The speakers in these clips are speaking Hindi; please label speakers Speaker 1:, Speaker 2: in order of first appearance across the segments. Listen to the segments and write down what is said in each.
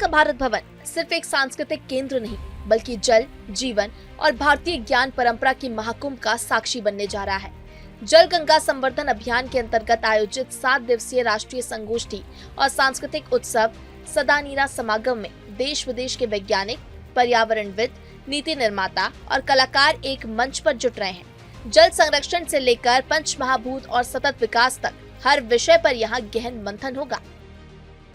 Speaker 1: का भारत भवन सिर्फ एक सांस्कृतिक केंद्र नहीं बल्कि जल, जीवन और भारतीय ज्ञान परंपरा की महाकुंभ का साक्षी बनने जा रहा है। जल गंगा संवर्धन अभियान के अंतर्गत आयोजित 7 दिवसीय राष्ट्रीय संगोष्ठी और सांस्कृतिक उत्सव सदानीरा समागम में देश विदेश के वैज्ञानिक, पर्यावरणविद, नीति निर्माता और कलाकार एक मंच पर जुट रहे हैं। जल संरक्षण से लेकर पंचमहाभूत और सतत विकास तक हर विषय पर यहाँ गहन मंथन होगा।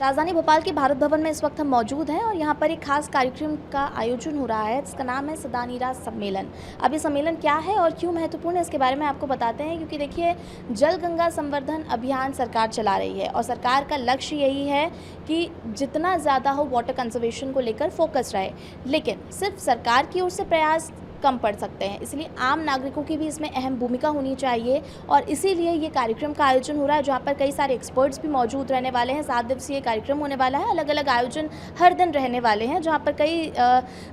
Speaker 1: राजधानी भोपाल के भारत भवन में इस वक्त हम मौजूद हैं और यहाँ पर एक खास कार्यक्रम का आयोजन हो रहा है जिसका नाम है सदानीरा सम्मेलन। अब ये सम्मेलन क्या है और क्यों महत्वपूर्ण है इसके बारे में आपको बताते हैं, क्योंकि देखिए जल गंगा संवर्धन अभियान सरकार चला रही है और सरकार का लक्ष्य यही है कि जितना ज़्यादा हो वाटर कंजर्वेशन को लेकर फोकस रहे, लेकिन सिर्फ सरकार की ओर से प्रयास कम पड़ सकते हैं, इसलिए आम नागरिकों की भी इसमें अहम भूमिका होनी चाहिए और इसीलिए ये कार्यक्रम का आयोजन हो रहा है जहाँ पर कई सारे एक्सपर्ट्स भी मौजूद रहने वाले हैं। 7 दिवसीय कार्यक्रम होने वाला है, अलग अलग आयोजन हर दिन रहने वाले हैं जहाँ पर कई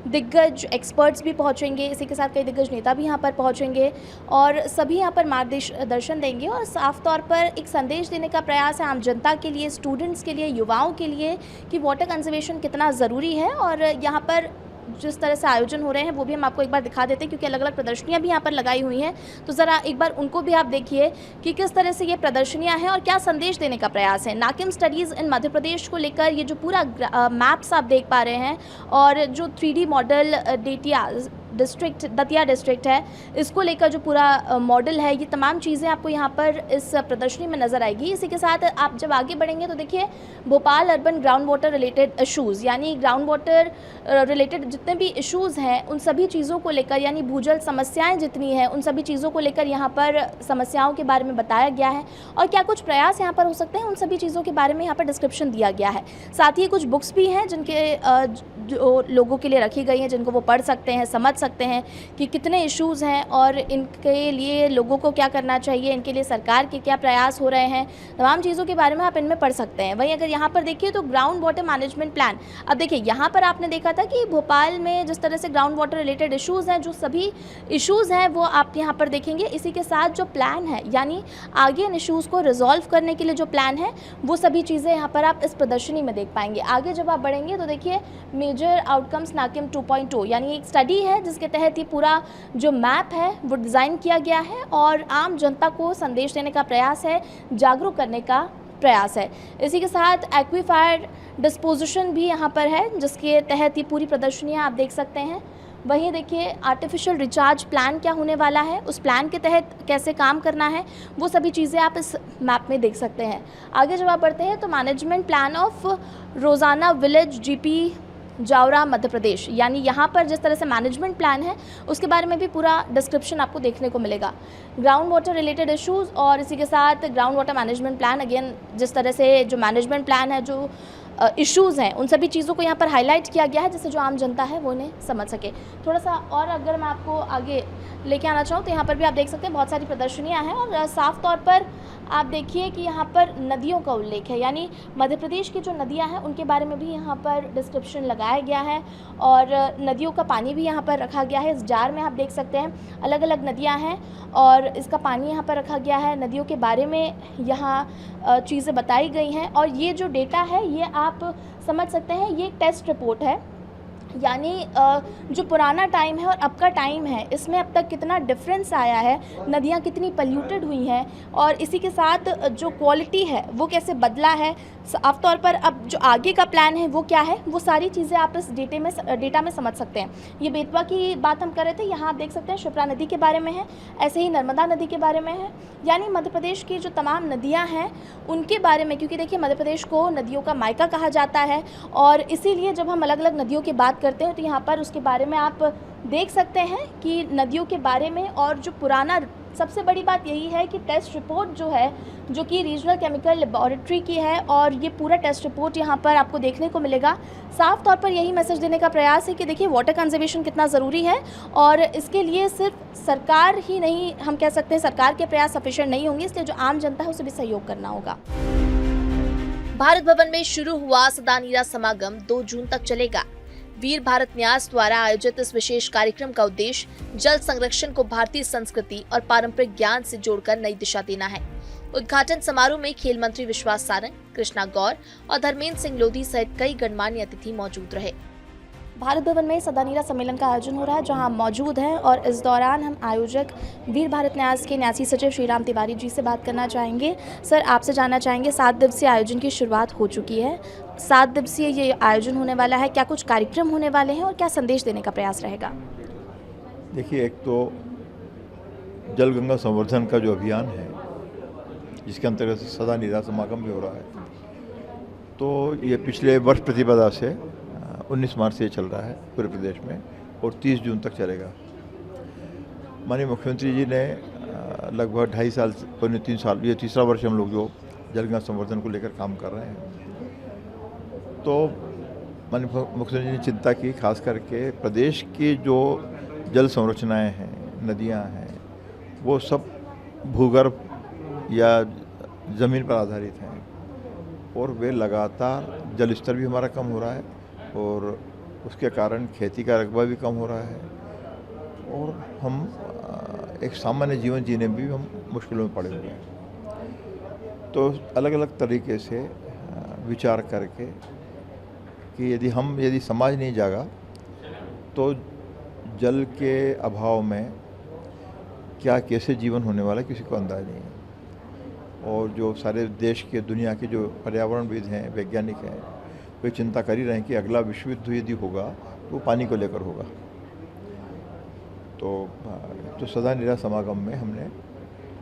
Speaker 1: दिग्गज एक्सपर्ट्स भी पहुँचेंगे, इसी के साथ कई दिग्गज नेता भी यहाँ पर पहुँचेंगे और सभी यहाँ पर मार्गदर्शन देंगे और साफ तौर पर एक संदेश देने का प्रयास है आम जनता के लिए, स्टूडेंट्स के लिए, युवाओं के लिए कि वाटर कंजर्वेशन कितना ज़रूरी है। और यहाँ पर जिस तरह से आयोजन हो रहे हैं वो भी हम आपको एक बार दिखा देते हैं, क्योंकि अलग अलग प्रदर्शनियां भी यहाँ पर लगाई हुई हैं, तो ज़रा एक बार उनको भी आप देखिए कि किस तरह से ये प्रदर्शनियां हैं और क्या संदेश देने का प्रयास है। नाकिम स्टडीज़ इन मध्य प्रदेश को लेकर ये जो पूरा मैप्स आप देख पा रहे हैं और जो 3D मॉडल दतिया डिस्ट्रिक्ट है, इसको लेकर जो पूरा मॉडल है, ये तमाम चीज़ें आपको यहाँ पर इस प्रदर्शनी में नज़र आएगी। इसी के साथ आप जब आगे बढ़ेंगे तो देखिए Bhopal urban ground water related issues, यानी ग्राउंड वाटर रिलेटेड जितने भी इश्यूज़ हैं उन सभी चीज़ों को लेकर, यानी भूजल समस्याएं जितनी हैं उन सभी चीज़ों को लेकर यहाँ पर समस्याओं के बारे में बताया गया है और क्या कुछ प्रयास यहाँ पर हो सकते हैं उन सभी चीज़ों के बारे में यहाँ पर डिस्क्रिप्शन दिया गया है। साथ ही कुछ बुक्स भी हैं जिनके जो लोगों के लिए रखी गई हैं, जिनको वो पढ़ सकते हैं, समझ सकते हैं कि कितने इश्यूज़ हैं और इनके लिए लोगों को क्या करना चाहिए, इनके लिए सरकार के क्या प्रयास हो रहे हैं, तमाम चीज़ों के बारे में आप इनमें पढ़ सकते हैं। वहीं अगर यहाँ पर देखिए तो ग्राउंड वाटर मैनेजमेंट प्लान, अब देखिए यहाँ पर आपने देखा था कि भोपाल में जिस तरह से ग्राउंड वाटर रिलेटेड इश्यूज़ हैं, जो सभी इश्यूज़ हैं वो आप यहाँ पर देखेंगे। इसी के साथ जो प्लान है, यानी आगे इन इश्यूज़ को रिजॉल्व करने के लिए जो प्लान है वो सभी चीज़ें यहाँ पर आप इस प्रदर्शनी में देख पाएंगे। आगे जब आप बढ़ेंगे तो देखिए मेजर आउटकम्स नाकिम 2.0, यानी एक स्टडी है जिसके तहत ये पूरा जो मैप है वो डिज़ाइन किया गया है और आम जनता को संदेश देने का प्रयास है, जागरूक करने का प्रयास है। इसी के साथ एक्वीफायर डिस्पोजिशन भी यहाँ पर है जिसके तहत ये पूरी प्रदर्शनियाँ आप देख सकते हैं। वहीं देखिए आर्टिफिशियल रिचार्ज प्लान क्या होने वाला है, उस प्लान के तहत कैसे काम करना है, वो सभी चीज़ें आप इस मैप में देख सकते हैं। आगे जब आप बढ़ते हैं तो मैनेजमेंट प्लान ऑफ रोज़ाना विलेज जीपी जावरा मध्य प्रदेश, यानी यहाँ पर जिस तरह से मैनेजमेंट प्लान है उसके बारे में भी पूरा डिस्क्रिप्शन आपको देखने को मिलेगा। ग्राउंड वाटर रिलेटेड इश्यूज़ और इसी के साथ ground water management plan, again जिस तरह से जो मैनेजमेंट प्लान है, जो इश्यूज़ हैं उन सभी चीज़ों को यहाँ पर हाईलाइट किया गया है जिससे जो आम जनता है वो उन्हें समझ सके। थोड़ा सा और अगर मैं आपको आगे लेके आना चाहूँ तो यहाँ पर भी आप देख सकते हैं बहुत सारी प्रदर्शनियाँ हैं और साफ़ तौर पर आप देखिए कि यहाँ पर नदियों का उल्लेख है, यानी मध्य प्रदेश की जो नदियाँ हैं उनके बारे में भी यहाँ पर डिस्क्रिप्शन लगाया गया है और नदियों का पानी भी यहाँ पर रखा गया है। इस जार में आप देख सकते हैं अलग अलग नदियाँ हैं और इसका पानी यहाँ पर रखा गया है, नदियों के बारे में यहाँ चीज़ें बताई गई हैं और ये जो डेटा है ये आप समझ सकते हैं ये एक टेस्ट रिपोर्ट है, यानी जो पुराना टाइम है और अब का टाइम है इसमें अब तक कितना डिफरेंस आया है, नदियाँ कितनी पल्यूटेड हुई हैं और इसी के साथ जो क्वालिटी है वो कैसे बदला है। साफ तौर पर अब जो आगे का प्लान है वो क्या है, वो सारी चीज़ें आप इस डेटा में समझ सकते हैं। ये बेतवा की बात हम कर रहे थे, यहाँ आप देख सकते हैं शिप्रा नदी के बारे में है, ऐसे ही नर्मदा नदी के बारे में है, यानी मध्य प्रदेश की जो तमाम नदियाँ हैं उनके बारे में, क्योंकि देखिए मध्य प्रदेश को नदियों का मायका कहा जाता है और इसीलिए जब हम अलग अलग नदियों की बात करते हैं तो यहाँ पर उसके बारे में आप देख सकते हैं कि नदियों के बारे में। और जो पुराना सबसे बड़ी बात यही है कि टेस्ट रिपोर्ट जो है, जो कि रीजनल केमिकल लेबोरेटरी की है और ये पूरा टेस्ट रिपोर्ट यहाँ पर आपको देखने को मिलेगा। साफ तौर पर यही मैसेज देने का प्रयास है कि देखिए वाटर कंजर्वेशन कितना ज़रूरी है और इसके लिए सिर्फ सरकार ही नहीं, हम कह सकते हैं सरकार के प्रयास सफिशिएंट नहीं होंगे, इसलिए जो आम जनता है उसे भी सहयोग करना होगा। भारत भवन में शुरू हुआ सदानीरा समागम 2 जून तक चलेगा। वीर भारत न्यास द्वारा आयोजित इस विशेष कार्यक्रम का उद्देश्य जल संरक्षण को भारतीय संस्कृति और पारंपरिक ज्ञान से जोड़कर नई दिशा देना है। उद्घाटन समारोह में खेल मंत्री विश्वास सारंग, कृष्णा गौर और धर्मेंद्र सिंह लोधी सहित कई गणमान्य अतिथि मौजूद रहे।
Speaker 2: भारत भवन में सदानीरा सम्मेलन का आयोजन हो रहा है, जहां हम मौजूद हैं और इस दौरान हम आयोजक वीर भारत न्यास के न्यासी सचिव श्रीराम तिवारी जी से बात करना चाहेंगे। सर, आपसे जानना चाहेंगे, 7 दिवसीय आयोजन की शुरुआत हो चुकी है। 7 दिवसीय ये आयोजन होने वाला है, क्या कुछ कार्यक्रम होने वाले हैं और क्या संदेश देने का प्रयास रहेगा?
Speaker 3: देखिए, एक तो जल गंगा संवर्धन का जो अभियान है, जिसके अंतर्गत सदानीरा समागम भी हो रहा है, तो ये पिछले वर्ष प्रतिपदा से 19 मार्च से चल रहा है पूरे प्रदेश में और 30 जून तक चलेगा। माननीय मुख्यमंत्री जी ने लगभग 2.5 साल, पौने 3 साल, ये तीसरा वर्ष हम लोग जो जल गंगा संवर्धन को लेकर काम कर रहे हैं। तो माननीय मुख्यमंत्री जी ने चिंता की, खास करके प्रदेश की जो जल संरचनाएँ हैं, नदियाँ हैं, वो सब भूगर्भ या ज़मीन पर आधारित हैं और वे लगातार जल स्तर भी हमारा कम हो रहा है और उसके कारण खेती का रकबा भी कम हो रहा है और हम एक सामान्य जीवन जीने में भी हम मुश्किलों में पड़े हुए हैं। तो अलग अलग तरीके से विचार करके कि यदि समाज नहीं जागा तो जल के अभाव में क्या कैसे जीवन होने वाला है, किसी को अंदाज़ नहीं है। और जो सारे देश के, दुनिया के जो पर्यावरणविद हैं, वैज्ञानिक हैं, वे चिंता कर ही रहे हैं कि अगला विश्व युद्ध यदि होगा तो पानी को लेकर होगा। तो सदानीरा समागम में हमने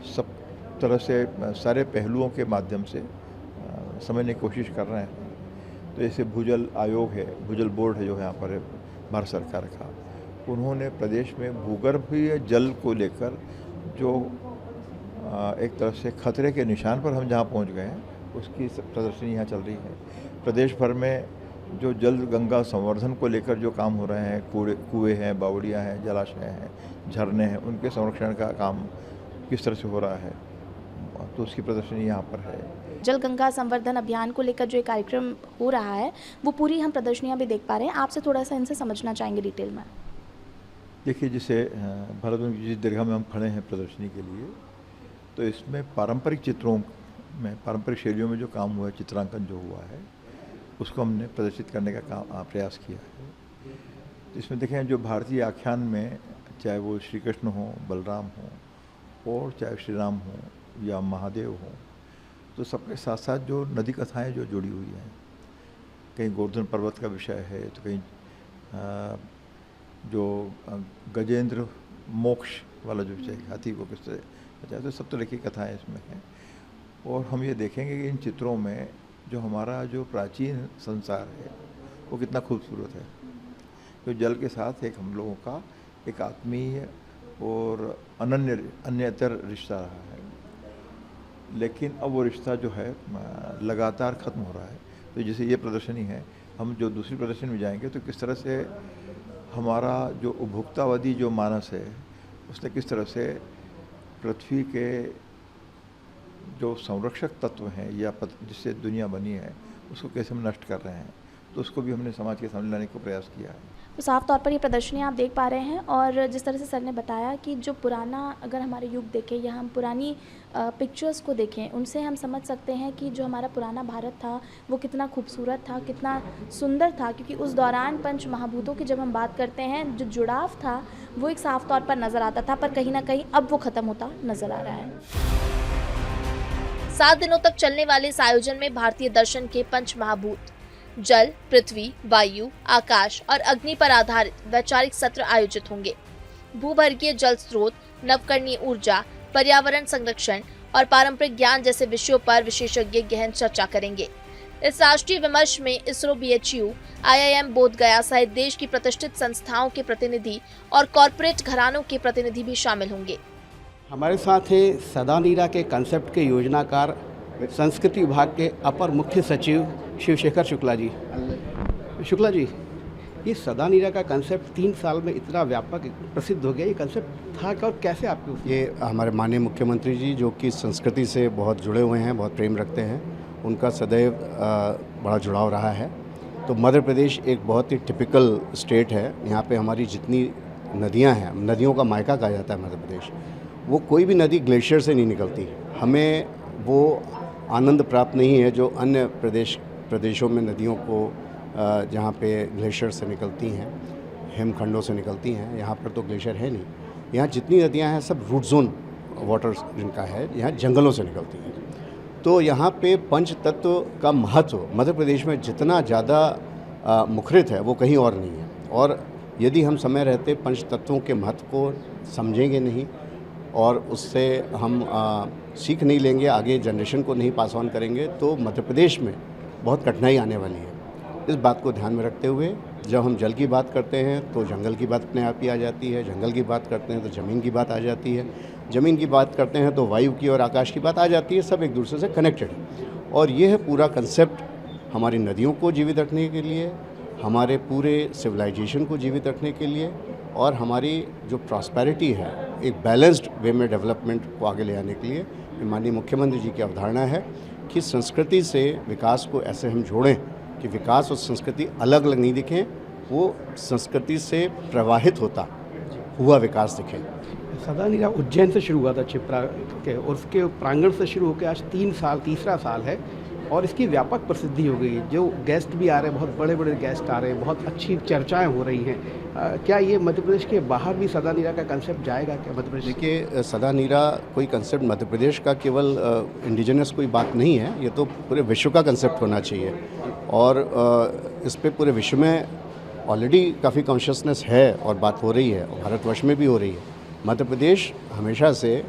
Speaker 3: सब तरह से सारे पहलुओं के माध्यम से समझने की कोशिश कर रहे हैं। तो जैसे भूजल आयोग है, भूजल बोर्ड है जो यहाँ पर है भारत सरकार का, उन्होंने प्रदेश में भूगर्भीय जल को लेकर जो एक तरह से खतरे के निशान पर हम जहाँ पहुँच गए हैं, उसकी प्रदर्शनी यहाँ चल रही है। प्रदेश भर में जो जल गंगा संवर्धन को लेकर जो काम हो रहे हैं, कुएँ हैं, बावड़ियाँ हैं, जलाशय हैं, झरने हैं, उनके संरक्षण का काम किस तरह से हो रहा है, तो उसकी प्रदर्शनी यहाँ पर है।
Speaker 2: जल गंगा संवर्धन अभियान को लेकर जो एक कार्यक्रम हो रहा है, वो पूरी हम प्रदर्शनियाँ भी देख पा रहे हैं। आपसे थोड़ा सा इनसे समझना चाहेंगे डिटेल में।
Speaker 3: देखिए, जिसे भारत भवन की जिस दीर्घा में हम खड़े हैं प्रदर्शनी के लिए, तो इसमें पारंपरिक चित्रों में, पारंपरिक शैलियों में जो काम हुआ है, चित्रांकन जो हुआ है, उसको हमने प्रदर्शित करने का प्रयास किया है। इसमें देखें, जो भारतीय आख्यान में, चाहे वो श्री कृष्ण हो, बलराम हो और चाहे श्री राम हो या महादेव हो, तो सबके साथ साथ जो नदी कथाएं जो जुड़ी हुई हैं, कहीं गोवर्धन पर्वत का विषय है, तो कहीं जो गजेंद्र मोक्ष वाला जो विषय, हाथी को किस तरह बचाया, तो सब तरह की कथाएँ इसमें हैं। और हम ये देखेंगे कि इन चित्रों में जो हमारा जो प्राचीन संसार है वो कितना खूबसूरत है। तो जल के साथ एक हम लोगों का एक आत्मीय और अन्यतर रिश्ता रहा है, लेकिन अब वो रिश्ता जो है लगातार ख़त्म हो रहा है। तो जैसे ये प्रदर्शनी है, हम जो दूसरी प्रदर्शनी में जाएंगे तो किस तरह से हमारा जो उपभोक्तावादी जो मानस है, उसने किस तरह से पृथ्वी के जो संरक्षक तत्व हैं या जिससे दुनिया बनी है, उसको कैसे हम नष्ट कर रहे हैं, तो उसको भी हमने समाज के सामने लाने का प्रयास किया है।
Speaker 2: तो साफ तौर पर ये प्रदर्शनी आप देख पा रहे हैं और जिस तरह से सर ने बताया कि जो पुराना, अगर हमारे युग देखें या हम पुरानी पिक्चर्स को देखें, उनसे हम समझ सकते हैं कि जो हमारा पुराना भारत था वो कितना खूबसूरत था, कितना सुंदर था, क्योंकि उस दौरान पंच महाभूतों की जब हम बात करते हैं, जो जुड़ाव था वो एक साफ तौर पर नज़र आता था, पर कहीं ना कहीं अब वो ख़त्म होता नज़र आ रहा है।
Speaker 1: 7 दिनों तक चलने वाले इस आयोजन में भारतीय दर्शन के पंच महाभूत, जल, पृथ्वी, वायु, आकाश और अग्नि पर आधारित वैचारिक सत्र आयोजित होंगे। भूवर्गीय जल स्रोत, नवकरणीय ऊर्जा, पर्यावरण संरक्षण और पारंपरिक ज्ञान जैसे विषयों पर विशेषज्ञ गहन चर्चा करेंगे। इस राष्ट्रीय विमर्श में इसरो, BHU, IIM बोधगया सहित देश की प्रतिष्ठित संस्थाओं के प्रतिनिधि और कॉरपोरेट घरानों के प्रतिनिधि भी शामिल होंगे।
Speaker 4: हमारे साथ हैं सदानीरा के कंसेप्ट के योजनाकार संस्कृति विभाग के अपर मुख्य सचिव शिवशेखर शुक्ला जी। शुक्ला जी, ये सदानीरा का कंसेप्ट 3 साल में इतना व्यापक प्रसिद्ध हो गया, ये कंसेप्ट था क्या और कैसे आपको?
Speaker 5: ये हमारे माननीय मुख्यमंत्री जी, जो कि संस्कृति से बहुत जुड़े हुए हैं, बहुत प्रेम रखते हैं, उनका सदैव बड़ा जुड़ाव रहा है। तो मध्य प्रदेश एक बहुत ही टिपिकल स्टेट है। यहाँ पे हमारी जितनी नदियाँ हैं, नदियों का मायका कहा जाता है मध्य प्रदेश, वो कोई भी नदी ग्लेशियर से नहीं निकलती। हमें वो आनंद प्राप्त नहीं है जो अन्य प्रदेशों में नदियों को जहाँ पे ग्लेशियर से निकलती हैं, हिमखंडों से निकलती हैं। यहाँ पर तो ग्लेशियर है नहीं। यहाँ जितनी नदियाँ हैं सब रूट जोन वाटर जिनका है, यहाँ जंगलों से निकलती हैं। तो यहाँ पे पंच तत्व का महत्व मध्य प्रदेश में जितना ज़्यादा मुखरित है वो कहीं और नहीं है। और यदि हम समय रहते पंच तत्वों के महत्व को समझेंगे नहीं और उससे हम सीख नहीं लेंगे, आगे जनरेशन को नहीं पास ऑन करेंगे, तो मध्य प्रदेश में बहुत कठिनाई आने वाली है। इस बात को ध्यान में रखते हुए जब हम जल की बात करते हैं तो जंगल की बात अपने आप ही आ जाती है, जंगल की बात करते हैं तो ज़मीन की बात आ जाती है, ज़मीन की बात करते हैं तो वायु की और आकाश की बात आ जाती है। सब एक दूसरे से कनेक्टेड है और यह पूरा कंसेप्ट हमारी नदियों को जीवित रखने के लिए, हमारे पूरे सिविलाइजेशन को जीवित रखने के लिए और हमारी जो प्रॉस्पेरिटी है एक बैलेंस्ड वे में डेवलपमेंट को आगे ले आने के लिए माननीय मुख्यमंत्री जी की अवधारणा है कि संस्कृति से विकास को ऐसे हम जोड़ें कि विकास और संस्कृति अलग अलग नहीं दिखें, वो संस्कृति से प्रवाहित होता हुआ विकास दिखे।
Speaker 4: सदा नीरा उज्जैन से शुरू हुआ था क्षिप्रा के, और उसके प्रांगण से शुरू होकर आज तीसरा साल है और इसकी व्यापक प्रसिद्धि हो गई है। जो गेस्ट भी आ रहे हैं, बहुत बड़े बड़े गेस्ट आ रहे हैं, बहुत अच्छी चर्चाएं हो रही हैं। क्या ये मध्य प्रदेश के बाहर भी सदा नीरा का कंसेप्ट जाएगा क्या मध्य प्रदेश?
Speaker 5: देखिए, सदा नीरा कोई कंसेप्ट मध्य प्रदेश का केवल इंडिजिनस कोई बात नहीं है, ये तो पूरे विश्व का कंसेप्ट होना चाहिए और इस पे पूरे विश्व में ऑलरेडी काफ़ी कॉन्शियसनेस है और बात हो रही है और भारतवर्ष में भी हो रही है। मध्य प्रदेश हमेशा से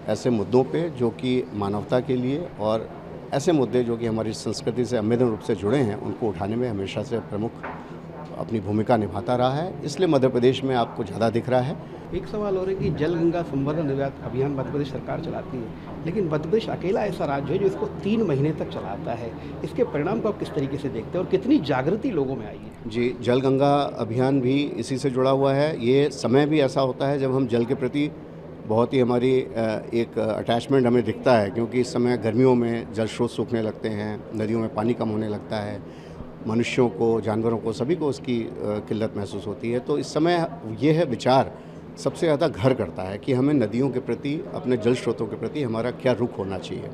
Speaker 5: ऐसे मुद्दों पे जो कि मानवता के लिए और ऐसे मुद्दे जो कि हमारी संस्कृति से अमेधन रूप से जुड़े हैं उनको उठाने में हमेशा से प्रमुख अपनी भूमिका निभाता रहा है, इसलिए मध्य प्रदेश में आपको ज़्यादा दिख रहा है।
Speaker 4: एक सवाल और है कि जल गंगा संवर्धन निर्यात अभियान मध्य प्रदेश सरकार चलाती है, लेकिन मध्य प्रदेश अकेला ऐसा राज्य है जो इसको 3 महीने तक चलाता है। इसके परिणाम को आप किस तरीके से देखते हैं और कितनी जागृति लोगों में आई है?
Speaker 5: जी, जल गंगा अभियान भी इसी से जुड़ा हुआ है। ये समय भी ऐसा होता है जब हम जल के प्रति बहुत ही हमारी एक अटैचमेंट हमें दिखता है, क्योंकि इस समय गर्मियों में जल स्रोत सूखने लगते हैं, नदियों में पानी कम होने लगता है, मनुष्यों को, जानवरों को, सभी को उसकी किल्लत महसूस होती है। तो इस समय ये है विचार सबसे ज़्यादा घर करता है कि हमें नदियों के प्रति, अपने जल स्रोतों के प्रति हमारा क्या रुख होना चाहिए,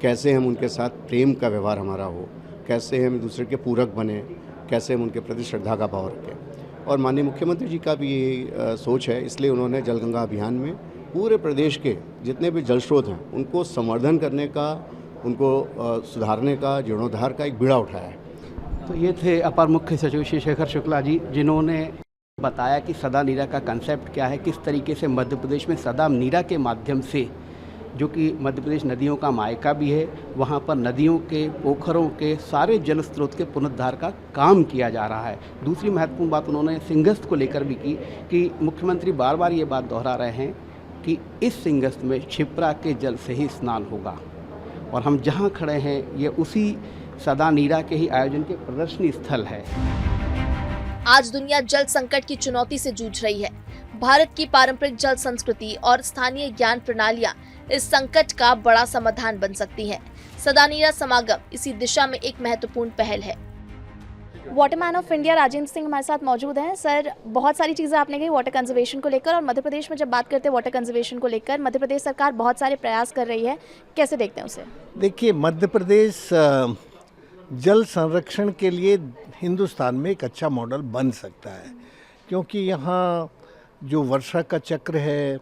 Speaker 5: कैसे हम उनके साथ प्रेम का व्यवहार हमारा हो, कैसे हम दूसरे के पूरक बने, कैसे हम उनके प्रति श्रद्धा का भाव रखें। और माननीय मुख्यमंत्री जी का भी यही सोच है, इसलिए उन्होंने जल गंगा अभियान में पूरे प्रदेश के जितने भी जल स्रोत हैं उनको संवर्धन करने का, उनको सुधारने का, जीर्णोद्धार का एक बीड़ा उठाया है।
Speaker 4: तो ये थे अपर मुख्य सचिव श्री शेखर शुक्ला जी, जिन्होंने बताया कि सदा नीरा का कंसेप्ट क्या है, किस तरीके से मध्य प्रदेश में सदा नीरा के माध्यम से, जो कि मध्य प्रदेश नदियों का मायका भी है, वहाँ पर नदियों के, पोखरों के, सारे जल स्रोत के पुनरुद्धार का काम किया जा रहा है। दूसरी महत्वपूर्ण बात उन्होंने सिंहस्थ को लेकर भी की कि मुख्यमंत्री बार बार ये बात दोहरा रहे हैं कि इस सिंहस्थ में क्षिप्रा के जल से ही स्नान होगा और हम जहाँ खड़े हैं ये उसी सदा नीरा के ही आयोजन के प्रदर्शनी स्थल है।
Speaker 1: आज दुनिया जल संकट की चुनौती से जूझ रही है। भारत की पारंपरिक जल संस्कृति और स्थानीय ज्ञान प्रणालियां इस संकट का बड़ा समाधान बन सकती हैं। सदा नीरा समागम इसी दिशा में एक महत्वपूर्ण पहल है।
Speaker 2: Waterman of India Rajendra Singh हमारे साथ मौजूद हैं। सर, बहुत सारी चीज़ें आपने कही वाटर कंजर्वेशन को लेकर, और मध्य प्रदेश में जब बात करते हैं वाटर कंजर्वेशन को लेकर, मध्य प्रदेश सरकार बहुत सारे प्रयास कर रही है, कैसे देखते हैं उसे?
Speaker 6: देखिए, मध्य प्रदेश जल संरक्षण के लिए हिंदुस्तान में एक अच्छा मॉडल बन सकता है, क्योंकि यहाँ जो वर्षा का चक्र है,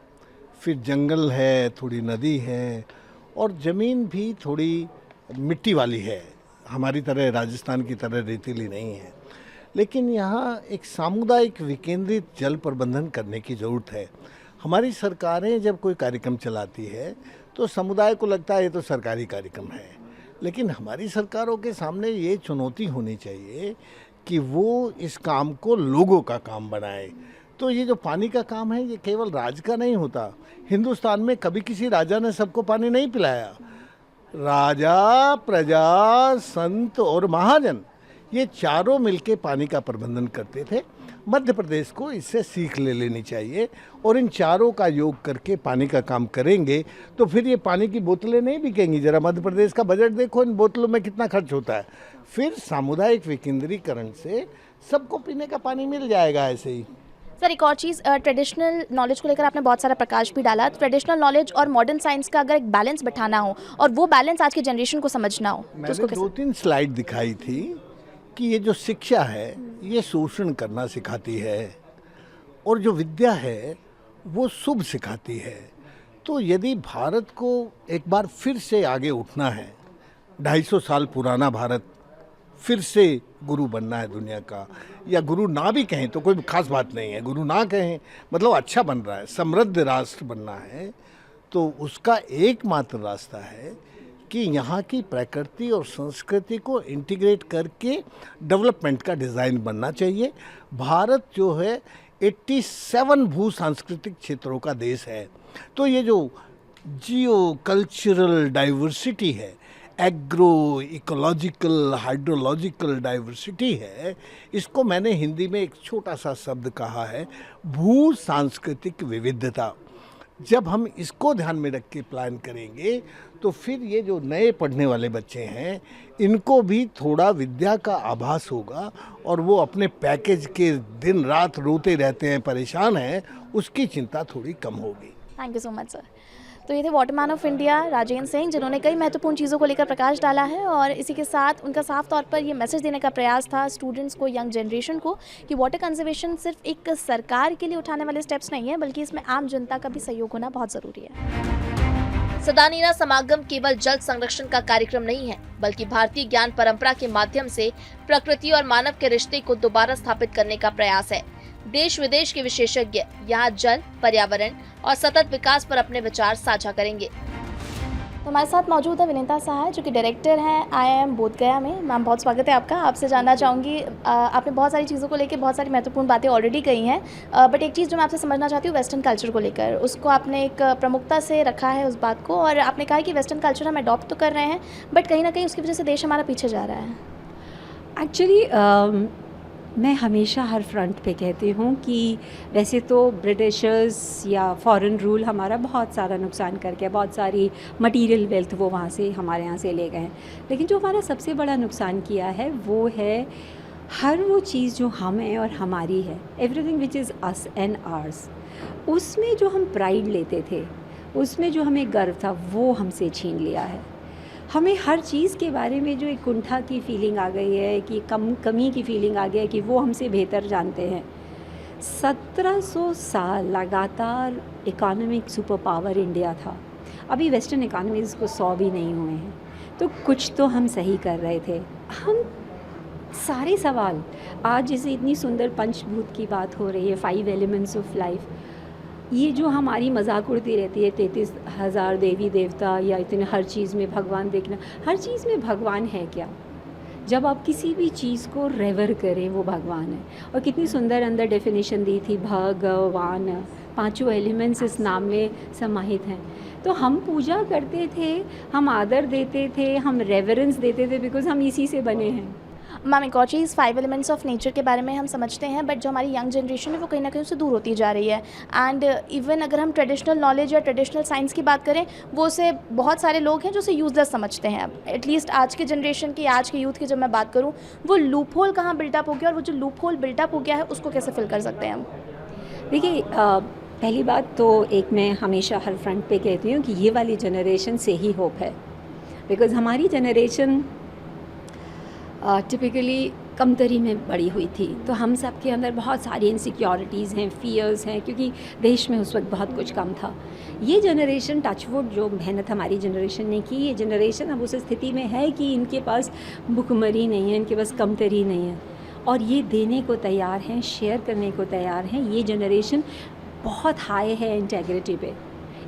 Speaker 6: फिर जंगल है, थोड़ी नदी है और ज़मीन भी थोड़ी मिट्टी वाली है, हमारी तरह राजस्थान की तरह रेतीली नहीं है। लेकिन यहाँ एक सामुदायिक विकेंद्रित जल प्रबंधन करने की ज़रूरत है। हमारी सरकारें जब कोई कार्यक्रम चलाती है तो समुदाय को लगता है ये तो सरकारी कार्यक्रम है, लेकिन हमारी सरकारों के सामने ये चुनौती होनी चाहिए कि वो इस काम को लोगों का काम बनाए। तो ये जो पानी का काम है ये केवल राज का नहीं होता। हिंदुस्तान में कभी किसी राजा ने सबको पानी नहीं पिलाया। राजा, प्रजा, संत और महाजन, ये चारों मिलके पानी का प्रबंधन करते थे। मध्य प्रदेश को इससे सीख ले लेनी चाहिए और इन चारों का योग करके पानी का काम करेंगे तो फिर ये पानी की बोतलें नहीं बिकेंगी। जरा मध्य प्रदेश का बजट देखो, इन बोतलों में कितना खर्च होता है। फिर सामुदायिक विकेंद्रीकरण से सबको पीने का पानी मिल जाएगा। ऐसे ही
Speaker 2: सर एक और चीज़, ट्रेडिशनल नॉलेज को लेकर आपने बहुत सारा प्रकाश भी डाला। ट्रेडिशनल नॉलेज और मॉडर्न साइंस का अगर एक बैलेंस बैठाना हो और वो बैलेंस आज की जनरेशन को समझना हो तो उसको
Speaker 6: मैंने
Speaker 2: कैसे?
Speaker 6: 2-3 स्लाइड दिखाई थी कि ये जो शिक्षा है ये शोषण करना सिखाती है और जो विद्या है वो शुभ सिखाती है। तो यदि भारत को एक बार फिर से आगे उठना है, 250 साल पुराना भारत फिर से गुरु बनना है दुनिया का, या गुरु ना भी कहें तो कोई खास बात नहीं है, गुरु ना कहें मतलब अच्छा बन रहा है, समृद्ध राष्ट्र बनना है, तो उसका एकमात्र रास्ता है कि यहाँ की प्रकृति और संस्कृति को इंटीग्रेट करके डेवलपमेंट का डिज़ाइन बनना चाहिए। भारत जो है 87 भू सांस्कृतिक क्षेत्रों का देश है, तो ये जो जियो कल्चरल डाइवर्सिटी है, एग्रो इकोलॉजिकल हाइड्रोलॉजिकल डाइवर्सिटी है, इसको मैंने हिंदी में एक छोटा सा शब्द कहा है भू सांस्कृतिक विविधता। जब हम इसको ध्यान में रख के प्लान करेंगे तो फिर ये जो नए पढ़ने वाले बच्चे हैं इनको भी थोड़ा विद्या का आभास होगा और वो अपने पैकेज के दिन रात रोते रहते हैं, परेशान हैं, उसकी चिंता थोड़ी कम होगी।
Speaker 2: Thank you so much sir. तो ये थे Waterman of India Rajendra Singh, जिन्होंने कई महत्वपूर्ण चीज़ों को लेकर प्रकाश डाला है और इसी के साथ उनका साफ तौर पर ये मैसेज देने का प्रयास था स्टूडेंट्स को, यंग जनरेशन को, कि वाटर कंजर्वेशन सिर्फ एक सरकार के लिए उठाने वाले स्टेप्स नहीं है, बल्कि इसमें आम जनता का भी सहयोग होना बहुत ज़रूरी है।
Speaker 1: सदानीरा समागम केवल जल संरक्षण का कार्यक्रम नहीं है, बल्कि भारतीय ज्ञान परंपरा के माध्यम से प्रकृति और मानव के रिश्ते को दोबारा स्थापित करने का प्रयास है। देश विदेश के विशेषज्ञ यहाँ जल, पर्यावरण और सतत विकास पर अपने विचार साझा करेंगे।
Speaker 2: तो हमारे साथ मौजूद है विनीता सहाय, जो कि डायरेक्टर हैं IIM बोधगया में। मैम बहुत स्वागत है आपका। आपसे जानना चाहूँगी, आपने बहुत सारी चीज़ों को लेकर बहुत सारी महत्वपूर्ण बातें ऑलरेडी कही हैं, बट एक चीज़ जो मैं आपसे समझना चाहती हूँ वेस्टर्न कल्चर को लेकर, उसको आपने एक प्रमुखता से रखा है उस बात को, और आपने कहा कि वेस्टर्न कल्चर हम अडॉप्ट तो कर रहे हैं बट कहीं ना कहीं उसकी वजह से देश हमारा पीछे जा रहा है।
Speaker 7: एक्चुअली मैं हमेशा हर फ्रंट पे कहती हूँ कि वैसे तो ब्रिटिशर्स या फॉरेन रूल हमारा बहुत सारा नुकसान करके, बहुत सारी मटेरियल वेल्थ वो वहाँ से हमारे यहाँ से ले गए हैं, लेकिन जो हमारा सबसे बड़ा नुकसान किया है वो है हर वो चीज़ जो हमें और हमारी है, everything which is us and ours, उसमें जो हम प्राइड लेते थे, उसमें जो हमें गर्व था, वो हमसे छीन लिया है। हमें हर चीज़ के बारे में जो एक कुंठा की फीलिंग आ गई है, कि कमी की फीलिंग आ गई है, कि वो हमसे बेहतर जानते हैं। 1700 साल लगातार इकोनॉमिक सुपर पावर इंडिया था, अभी वेस्टर्न इकोनॉमीज़ को 100 भी नहीं हुए हैं, तो कुछ तो हम सही कर रहे थे। हम सारे सवाल आज जैसे इतनी सुंदर पंचभूत की बात हो रही है, 5 एलिमेंट्स ऑफ लाइफ, ये जो हमारी मजाक उड़ती रहती है 33,000 देवी देवता या इतने हर चीज़ में भगवान देखना, हर चीज़ में भगवान है क्या? जब आप किसी भी चीज़ को रेवर करें वो भगवान है। और कितनी सुंदर अंदर डेफिनेशन दी थी, भगवान, 5 एलिमेंट्स इस नाम में समाहित हैं। तो हम पूजा करते थे, हम आदर देते थे, हम रेवरेंस देते थे, बिकॉज हम इसी से बने हैं।
Speaker 2: मैम एक और चीज़, 5 एलिमेंट्स ऑफ नेचर के बारे में हम समझते हैं, बट जो हमारी यंग जनरेशन है वो कहीं ना कहीं उससे दूर होती जा रही है। एंड इवन अगर हम ट्रेडिशनल नॉलेज या ट्रेडिशनल साइंस की बात करें, वो से बहुत सारे लोग हैं जो उसे यूजलेस समझते हैं। एटलीस्ट आज के जनरेशन की, आज के यूथ की जब मैं बात करूँ, वो लूप होल कहाँ बिल्टअप हो गया, और वो जो लूप होल बिल्टअप हो गया है उसको कैसे फिल कर सकते हैं हम?
Speaker 7: देखिए, पहली बात तो एक मैं हमेशा हर फ्रंट पे कहती हूँ कि ये वाली जनरेशन से ही होप है, बिकॉज़ हमारी जनरेशन टिपिकली कमतरी में बड़ी हुई थी, तो हम सब के अंदर बहुत सारी इनसिक्योरिटीज़ हैं, फियर्स हैं, क्योंकि देश में उस वक्त बहुत कुछ कम था। ये जनरेशन, टचवुड, जो मेहनत हमारी जनरेशन ने की, ये जनरेशन अब उस स्थिति में है कि इनके पास भुखमरी नहीं है, इनके पास कमतरी नहीं है, और ये देने को तैयार हैं, शेयर करने को तैयार हैं। ये जनरेशन बहुत हाई है इंटेग्रिटी पे,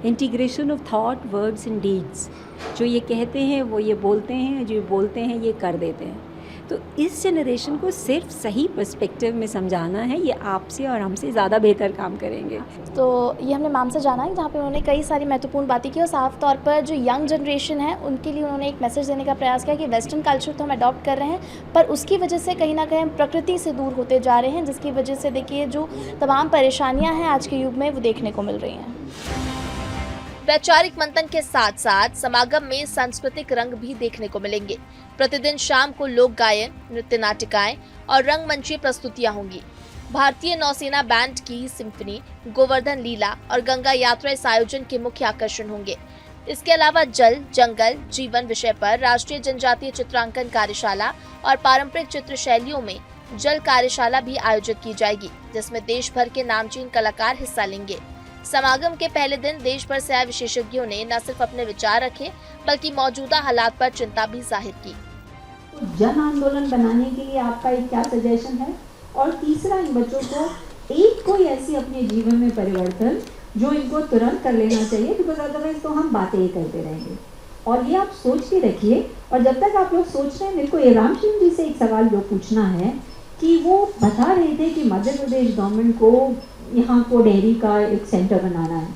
Speaker 7: integration of thought, words and deeds. जो ये कहते हैं वो ये बोलते हैं, जो बोलते हैं ये कर देते हैं। तो इस जनरेशन को सिर्फ सही पर्सपेक्टिव में समझाना है, ये आपसे और हमसे ज़्यादा बेहतर काम करेंगे।
Speaker 2: तो ये हमने मैम से जाना है, जहाँ पे उन्होंने कई सारी महत्वपूर्ण बातें की, और साफ तौर पर जो यंग जनरेशन है उनके लिए उन्होंने एक मैसेज देने का प्रयास किया कि वेस्टर्न कल्चर तो हम अडॉप्ट कर रहे हैं, पर उसकी वजह से कहीं ना कहीं हम प्रकृति से दूर होते जा रहे हैं, जिसकी वजह से देखिए जो तमाम परेशानियाँ हैं आज के युग में वो देखने को मिल रही हैं।
Speaker 1: वैचारिक मंथन के साथ साथ समागम में सांस्कृतिक रंग भी देखने को मिलेंगे। प्रतिदिन शाम को लोक गायन, नृत्य नाटिकाएं और रंगमंची प्रस्तुतियां होंगी। भारतीय नौसेना बैंड की सिम्फनी, गोवर्धन लीला और गंगा यात्रा इस आयोजन के मुख्य आकर्षण होंगे। इसके अलावा जल, जंगल, जीवन विषय पर राष्ट्रीय जनजातीय चित्रांकन कार्यशाला और पारंपरिक चित्र शैलियों में जल कार्यशाला भी आयोजित की जाएगी, जिसमें देश भर के नामचीन कलाकार हिस्सा लेंगे। समागम के पहले दिन देश भर से आए विशेषज्ञों ने न सिर्फ अपने विचार रखे, बल्कि मौजूदा हालात पर चिंता भी जाहिर की।
Speaker 8: तो जन आंदोलन बनाने के लिए आपका एक क्या सजेशन है? और तीसरा, इन बच्चों को एक कोई ऐसी अपने जीवन में परिवर्तन जो इनको तुरंत कर लेना चाहिए, बिकॉज अदरवाइज तो हम बातें ही करते रहेंगे। और ये आप सोच के रखिए, और जब तक आप लोग सोच रहे हैं, मेरे को राम सिंह जी से एक सवाल जो पूछना है कि वो बता रहे थे कि मध्य प्रदेश गवर्नमेंट को यहाँ को डेयरी का एक सेंटर बनाना है,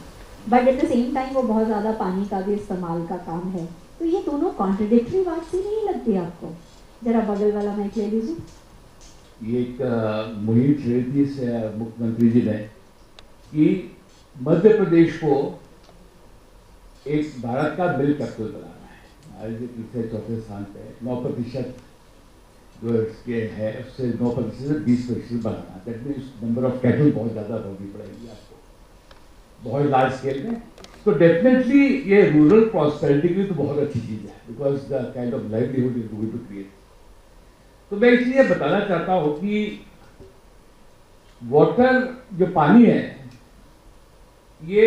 Speaker 8: but at the same time वो बहुत ज़्यादा पानी का भी इस्तेमाल का काम है। तो ये दोनों कॉन्ट्रडिक्टरी बात सी नहीं लगती आपको? जरा बगल वाला माइक ले लीजिए।
Speaker 9: ये एक मुहिम छेड़ी थी मुख्यमंत्री जी ने कि मध्य प्रदेश को एक भारत का मिल्क कैपिटल बनाना है। आज तीसरे चौथे स्थान पे 9% जो इसके है उससे 9% से 20% बढ़ाना। That means number of cattle बहुत ज़्यादा बढ़नी पड़ेगी आपको, बहुत लार्ज स्केल में। तो डेफिनेटली ये रूरल प्रॉस्पेरिटी की तो बहुत अच्छी चीज़ है, because the kind of livelihood is going to create. तो मैं इसलिए बताना चाहता हूँ कि वाटर जो पानी है ये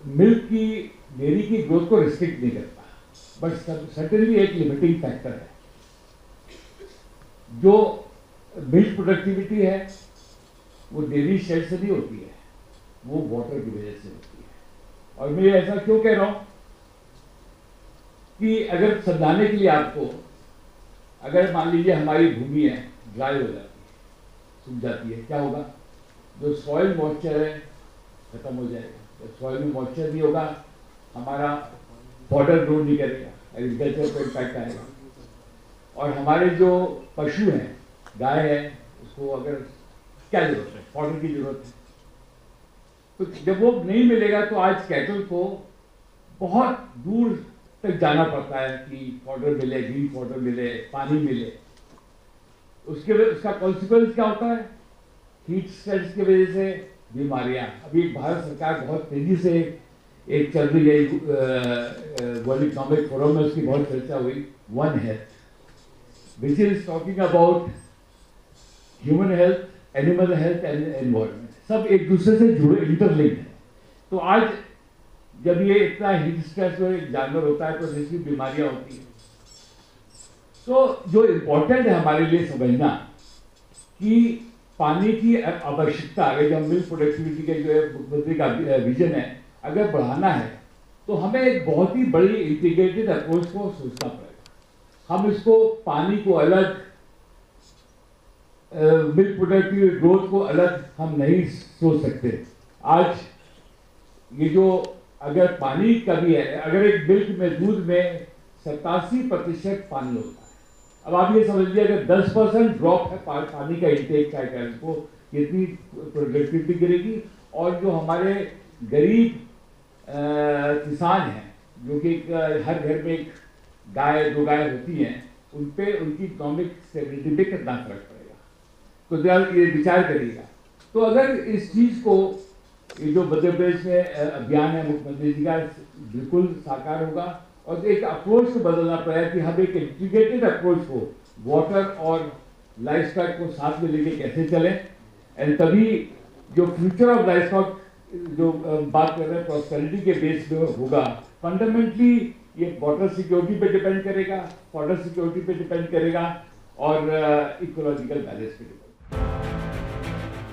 Speaker 9: मिल्क की, डेयरी की ग्रोथ को रिस्ट्रिक्ट नहीं करता, बट सर्टेनली एक लिमिटिंग फैक्टर है। जो मिल्क प्रोडक्टिविटी है वो डेयरी शेड से नहीं होती है, वो वाटर की वजह से होती है। और मैं ऐसा क्यों कह रहा हूं कि अगर समझाने के लिए आपको, अगर मान लीजिए हमारी भूमि है ड्राई हो जाती है, सूख जाती है, क्या होगा? जो सॉइल मॉइस्चर है खत्म हो जाएगा। जब सॉइल में मॉइस्चर नहीं होगा, हमारा फॉडर ग्रो नहीं करेगा, एग्रीकल्चर पर इम्पैक्ट आएगा। और हमारे जो पशु हैं, गाय है, उसको अगर क्या जरूरत है? फॉडर की जरूरत है। तो जब वो नहीं मिलेगा तो आज कैटल को बहुत दूर तक जाना पड़ता है कि फॉडर मिले, ग्रीन फॉडर मिले, पानी मिले। उसका कॉन्सिक्वेंस क्या होता है? हीट स्ट्रेस की वजह से बीमारियां। अभी भारत सरकार बहुत तेजी से एक चल रही है, वर्ल्ड इकोनॉमिक फोरम में उसकी बहुत चर्चा हुई, one health, which is talking about human health, animal health and environment, सब एक दूसरे से जुड़े, इंटरलिंक्ड है। तो आज जब ये इतना हीट स्ट्रेस में जानवर होता है तो जैसी बीमारियां होती हैं। तो जो इम्पोर्टेंट है हमारे लिए समझना कि पानी की आवश्यकता, अगर जब मिल्क प्रोडक्टिविटी के जो है मुख्यमंत्री का विजन है, अगर बढ़ाना है तो हमें एक बहुत ही बड़ी इंटीग्रेटेड अप्रोच को सोचना पड़ेगा। हम इसको पानी को अलग, मिल्क प्रोडक्टिविटी ग्रोथ को अलग हम नहीं सोच सकते। आज ये जो अगर पानी का भी है, अगर एक मिल्क में, दूध में 87% पानी होता है। अब आप ये समझ लीजिए अगर 10% ड्रॉप है पानी का इंटेक का है, इसको कितनी प्रोडक्टिविटी गिरेगी। और जो हमारे गरीब किसान हैं, जो कि हर घर में एक गाय, 2 गाय होती हैं, उन पे उनकी इकोनॉमिक स्टेबिलिटी पे कितना फर्क पड़ेगा, तो जरा ये विचार करिएगा। तो अगर इस चीज़ को, ये जो मध्य प्रदेश में अभियान है मुख्यमंत्री जी का, बिल्कुल साकार होगा। और एक अप्रोच को बदलना पड़ेगा कि हम एक इंटीग्रेटेड अप्रोच को वाटर और लाइफस्टॉक को साथ में लेके कैसे चलें, एंड तभी जो फ्यूचर ऑफ लाइफस्टॉक जो बात कर रहे हैं प्रॉस्पेरिटी के बेस पे होगा। फंडामेंटली ये वाटर सिक्योरिटी पे डिपेंड करेगा, फॉडर सिक्योरिटी पे डिपेंड करेगा और इकोलॉजिकल बैलेंस पे डिपेंड।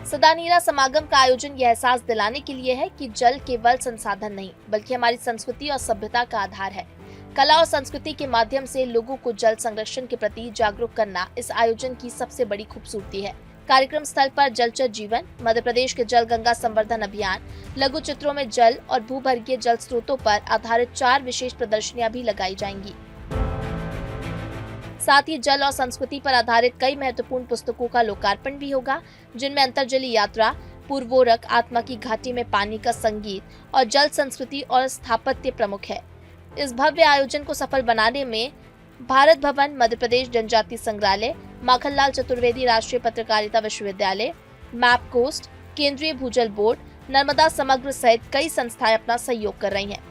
Speaker 1: सदानीरा समागम का आयोजन यह एहसास दिलाने के लिए है कि जल केवल संसाधन नहीं, बल्कि हमारी संस्कृति और सभ्यता का आधार है। कला और संस्कृति के माध्यम से लोगों को जल संरक्षण के प्रति जागरूक करना इस आयोजन की सबसे बड़ी खूबसूरती है। कार्यक्रम स्थल पर जलचर जीवन, मध्य प्रदेश के जल गंगा संवर्धन अभियान, लघु चित्रों में जल और भूगर्भीय जल स्रोतों पर आधारित 4 विशेष प्रदर्शनियां भी लगाई जाएंगी। साथ ही जल और संस्कृति पर आधारित कई महत्वपूर्ण पुस्तकों का लोकार्पण भी होगा, जिनमें अंतर्जलीय यात्रा, पूर्वोरक, आत्मा की घाटी में पानी का संगीत और जल संस्कृति और स्थापत्य प्रमुख है। इस भव्य आयोजन को सफल बनाने में भारत भवन, मध्य प्रदेश जनजातीय संग्रहालय, माखनलाल चतुर्वेदी राष्ट्रीय पत्रकारिता विश्वविद्यालय, मैप कोस्ट, केंद्रीय भूजल बोर्ड, नर्मदा समग्र सहित कई संस्थाएं अपना सहयोग कर रही हैं।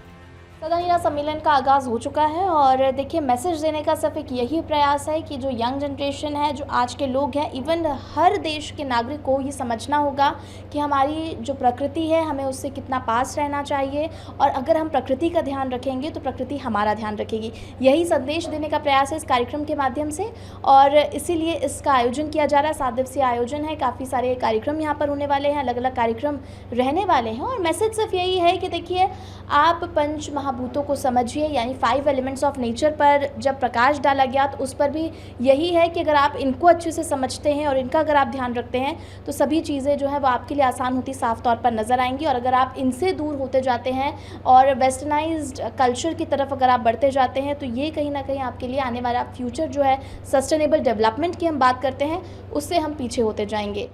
Speaker 2: सदा नीरा सम्मेलन का आगाज़ हो चुका है और देखिए मैसेज देने का सिर्फ एक यही प्रयास है कि जो यंग जनरेशन है, जो आज के लोग हैं, इवन हर देश के नागरिक को ये समझना होगा कि हमारी जो प्रकृति है हमें उससे कितना पास रहना चाहिए और अगर हम प्रकृति का ध्यान रखेंगे तो प्रकृति हमारा ध्यान रखेगी। यही संदेश देने का प्रयास है इस कार्यक्रम के माध्यम से और इसीलिए इसका आयोजन किया जा रहा है। 7 दिवसीय आयोजन है, काफ़ी सारे कार्यक्रम यहाँ पर होने वाले हैं, अलग अलग कार्यक्रम रहने वाले हैं और मैसेज सिर्फ यही है कि देखिए आप पंच महाभूतों को समझिए, यानी 5 एलिमेंट्स ऑफ नेचर पर जब प्रकाश डाला गया तो उस पर भी यही है कि अगर आप इनको अच्छे से समझते हैं और इनका अगर आप ध्यान रखते हैं तो सभी चीज़ें जो है वो आपके लिए आसान होती साफ तौर पर नज़र आएंगी। और अगर आप इनसे दूर होते जाते हैं और वेस्टर्नाइज्ड कल्चर की तरफ अगर आप बढ़ते जाते हैं तो ये कहीं ना कहीं आपके लिए आने वाला फ्यूचर जो है सस्टेनेबल डेवलपमेंट की हम बात करते हैं उससे हम पीछे होते जाएंगे।